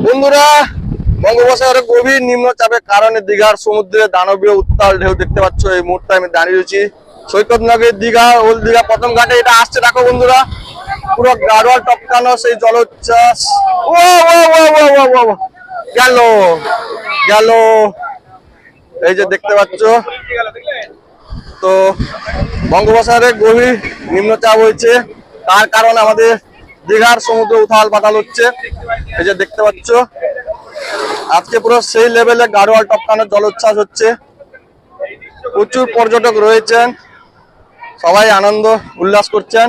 বন্ধুরা, বঙ্গোপসাগরের গভীর নিম্নচাপের কারণে দীঘার সমুদ্রে দানবীয় উত্তাল ঢেউ দেখতে পাচ্ছ। এই মুহূর্তে আমি দাঁড়িয়ে রয়েছি সৈকত নগরীর দীঘা ওল্ড দীঘা প্রথম ঘাটে। এটা আসছে, দেখো বন্ধুরা, পুরো গাড়োয়াল টপকানো সেই জলোচ্ছ্বাস। ও গেল গেল, এই যে দেখতে পাচ্ছ। তো বঙ্গোপসাগরের গভীর নিম্নচাপ হয়েছে, তার কারণে আমাদের দীঘার সমুদ্র উথাল পাতাল হচ্ছে। এই যে দেখতে পাচ্ছ, আজকে পুরো সেই লেভেলে গাড়োয়াল টপকানো জলোচ্ছ্বাস হচ্ছে। প্রচুর পর্যটক রয়েছেন, সবাই আনন্দ উল্লাস করছেন।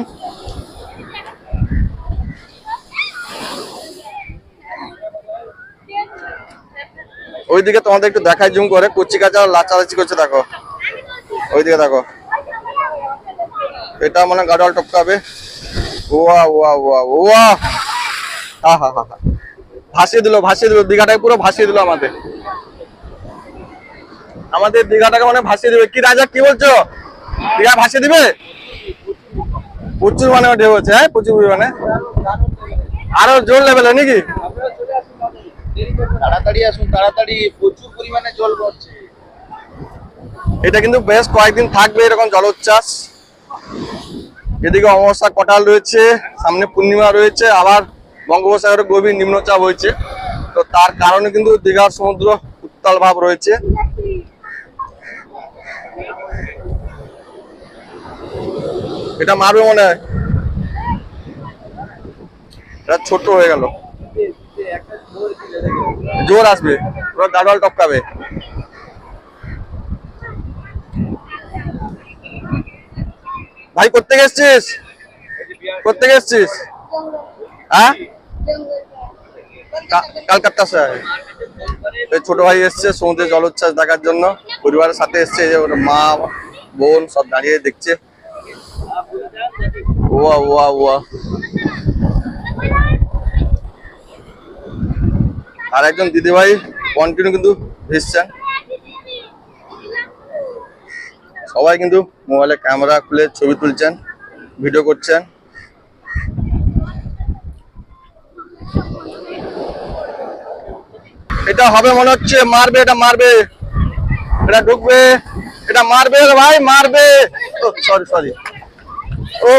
ওইদিকে তোমাদের একটু দেখায় জুম করে, কচি কাঁচা লাচালাচি করছে, দেখো ওইদিকে দেখো। এটা মানে গাড়োয়াল টপকাবে। ওয়া ওয়া ওয়া ওয়া, হা হা হা, ভাসিয়ে দিল দীঘাটাকে, পুরো ভাসিয়ে দিল আমাদের দীঘাটাকে মানে ভাসিয়ে দিবে। কি রাজা, কি বলছো? দীঘা ভাসিয়ে দিবে? প্রচুর মানে ঢেউ হচ্ছে, হ্যাঁ প্রচুর পরিমাণে, আরো জোর লেভেলে নাকি? তাড়াতাড়ি আসুন, তাড়াতাড়ি, প্রচুর পরিমাণে জল পড়ছে। এটা কিন্তু বেশ কয়েকদিন থাকবে এরকম জলোচ্ছ্বাস। এদিকে অমাবস্যা কটাল রয়েছে, সামনে পূর্ণিমা রয়েছে, আবার বঙ্গোপসাগরে গভীর নিম্নচাপ হয়েছে। তো তার কারণে কিন্তু দীঘার সমুদ্র উত্তাল ভাব রয়েছে। এটা মারবে মনে হয়, এটা ছোট হয়ে গেল, জোর আসবে, পুরো গাড়োয়াল টপকাবে। ভাই করতে গেছিস, হ্যাঁ কলকাতা স্যার। ছোট ভাই এসছে সমুদ্রে জলোচ্ছ্বাস দেখার জন্য, পরিবারের সাথে এসছে। ওর মা বোন সব দাঁড়িয়ে দেখছে। ওয়া ওয়া ওয়া, আর একজন দিদিভাই কন্টিনিউ কিন্তু ভিজছেন। সবাই কিন্তু মোবাইলে ক্যামেরা খুলে ছবি তুলছেন, ভিডিও করছেন। এটা হবে মনে হচ্ছে, মারবে, এটা মারবে, এটা ঢুকবে, এটা মারবে ভাই, মারবে। সরি ও,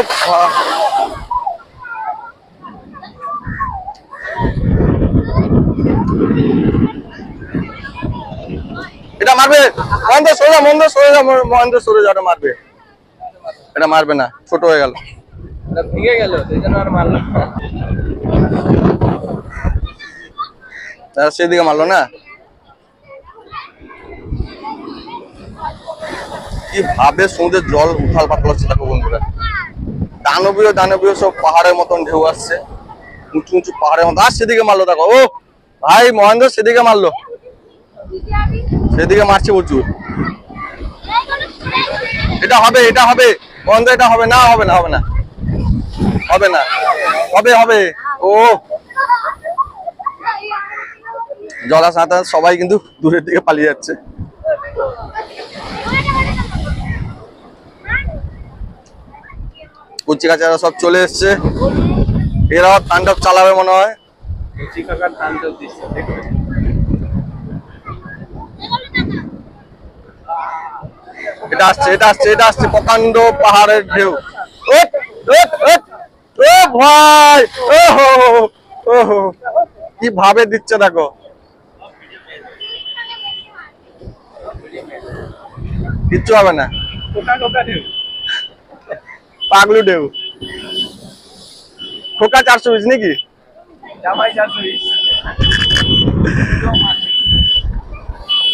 এটা মারবে। মহেন্দ্র সরে যাও, এটা মারবে, এটা মারবে না, ছোট হয়ে গেল, ভেঙে গেল, সেই জন্য আর মারলো না, সেদিকে মারলো না। কি ভাবে সমুদ্রের জল উথাল পাতাল হচ্ছে, দেখো বন্ধুরা। দানবীয় সব পাহাড়ের মতন ঢেউ আসছে, উঁচু উঁচু পাহাড়ের মতন। আর সেদিকে মারলো, দেখো। ও ভাই মহেন্দ্র, সেদিকে মারলো, সেদিকে মারছে প্রচুর। এটা হবে মহেন্দ্র, এটা হবে না, হবে ও জলা সাঁতার, সবাই কিন্তু দূরের দিকে পালিয়ে যাচ্ছে। কুচি কাচারা সব চলে এসছে, এরাও তাণ্ডব চালাবে মনে হয়। এটা আসছে প্রকাণ্ড পাহাড়ের ঢেউ। ও ভাই, ওহো কি ভাবে দিচ্ছে, দেখো। কিচ্ছু হবে না, পাগলু ঢেউ। খোকা 420 নাকি?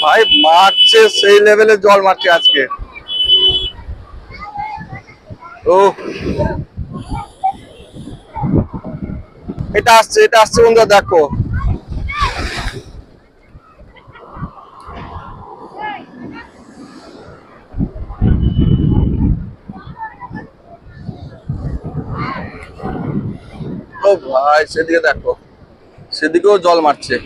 ভাই মারছে, সেই লেভেলে জল মারছে আজকে। ও এটা আসছে বন্ধুরা, দেখো। ও ভাই, সেদিকে দেখো, সেদিকেও জল মারছে।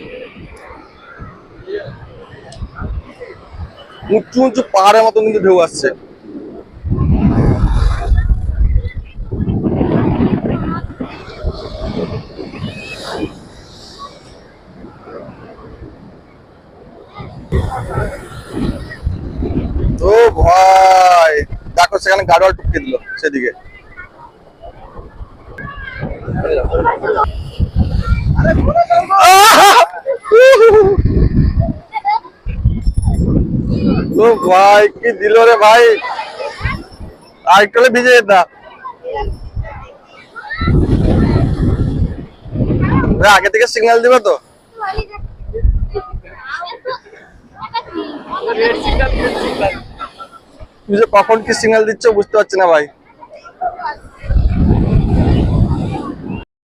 উঁচু উঁচু পাহাড়ের মতো কিন্তু ঢেউ আসছে। তারপর সেখানে গাড়োয়াল টুকিয়ে দিল সেদিকে। ও ভাই কি দিল রে ভাই, আর একটু হলে ভিজে যেতাম। আগে থেকে সিগন্যাল দিবে তো? তুমি যে কখন কি সিগন্যাল দিচ্ছ বুঝতে পারছি না ভাই।